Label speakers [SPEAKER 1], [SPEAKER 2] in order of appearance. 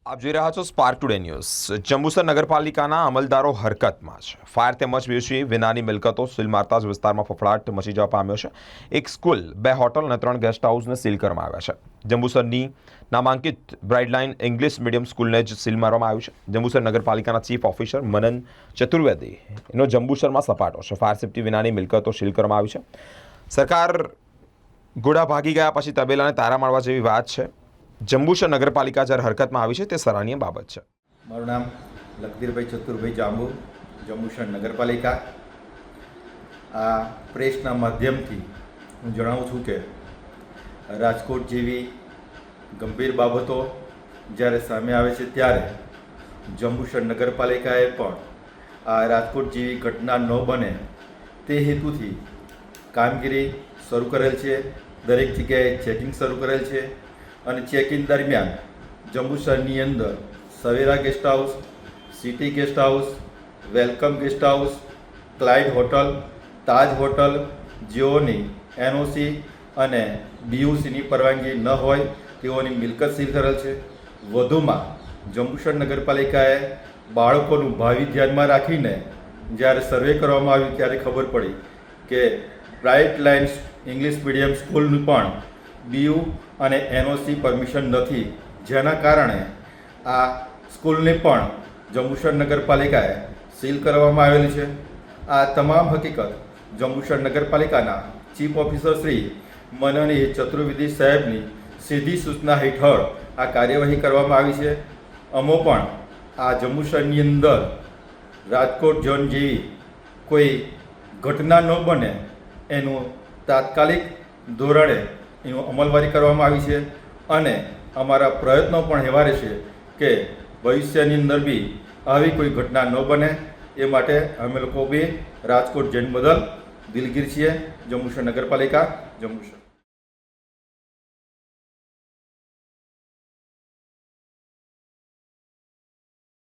[SPEAKER 1] આપ જોઈ રહ્યા છો સ્પાર્ક ટુડે ન્યૂઝ। જંબુસર નગરપાલિકાના અમલદારો હરકતમાં છે। ફાયર તેમજ બેસી વિનાની મિલકતો સીલ મારતા જ વિસ્તારમાં ફફડાટ મચી જવા પામ્યો છે। એક સ્કૂલ, 2 હોટલ અને 3 ગેસ્ટ હાઉસને સીલ કરવામાં આવ્યા છે। જંબુસરની નામાંકિત બ્રાઇડલાઇન ઇંગ્લિશ મીડિયમ સ્કૂલને જ સીલ મારવામાં આવ્યું છે। જંબુસર નગરપાલિકાના ચીફ ઓફિસર મનન ચતુર્વેદી એનો જંબુસરમાં સપાટો છે। ફાયર સેફટી વિનાની મિલકતો સીલ કરવામાં આવી છે। સરકાર ઘોડા ભાગી ગયા પછી તબેલાને તારા મારવા જેવી વાત છે। જંબુસર નગરપાલિકા જ્યારે હરકતમાં આવી છે તે સરાહનીય બાબત છે।
[SPEAKER 2] મારું નામ લખધીરભાઈ ચતુરભાઈ જાંબુ, જંબુસર નગરપાલિકા। આ પ્રેસના માધ્યમથી હું જણાવું છું કે રાજકોટ જેવી ગંભીર બાબતો જ્યારે સામે આવે છે ત્યારે જંબુસર નગરપાલિકાએ પણ આ રાજકોટ જેવી ઘટના ન બને તે હેતુથી કામગીરી શરૂ કરેલ છે। દરેક જગ્યાએ ચેકિંગ શરૂ કરેલ છે અને ચેકિંગ દરમિયાન જંબુસરની અંદર Savera guest house, city guest house, welcome guest house, Clyde hotel, Taj hotel જેઓની એનઓસી અને બીયુસીની પરવાનગી ન હોય તેઓની મિલકત સીલ કરેલ છે। વધુમાં જંબુસર નગરપાલિકાએ બાળકોનું ભાવિ ધ્યાનમાં રાખીને જ્યારે સર્વે કરવામાં આવ્યું ત્યારે ખબર પડી કે બ્રાઇટ લાઇન્સ ઇંગ્લિશ મીડિયમ સ્કૂલનું પણ બીયુ અને એનઓસી પરમિશન નથી, જેના કારણે આ સ્કૂલને પણ જંબુસર નગરપાલિકાએ સીલ કરવામાં આવેલી છે। આ તમામ હકીકત જંબુસર નગરપાલિકાના ચીફ ઓફિસર શ્રી મનન ચતુર્વેદી સાહેબની સીધી સૂચના હેઠળ આ કાર્યવાહી કરવામાં આવી છે। અમો પણ આ જંબુસરની અંદર રાજકોટ ઝોન જેવી કોઈ ઘટના ન બને એનું તાત્કાલિક ધોરણે એનું અમલવારી કરવામાં આવી છે અને અમારા પ્રયત્નો પણ એવા રહેશે કે ભવિષ્યની અંદર બી આવી કોઈ ઘટના ન બને એ માટે અમે લોકો બી રાજકોટ જૈન બદલ દિલગીર છીએ। જંબુસર નગરપાલિકા, જંબુસર।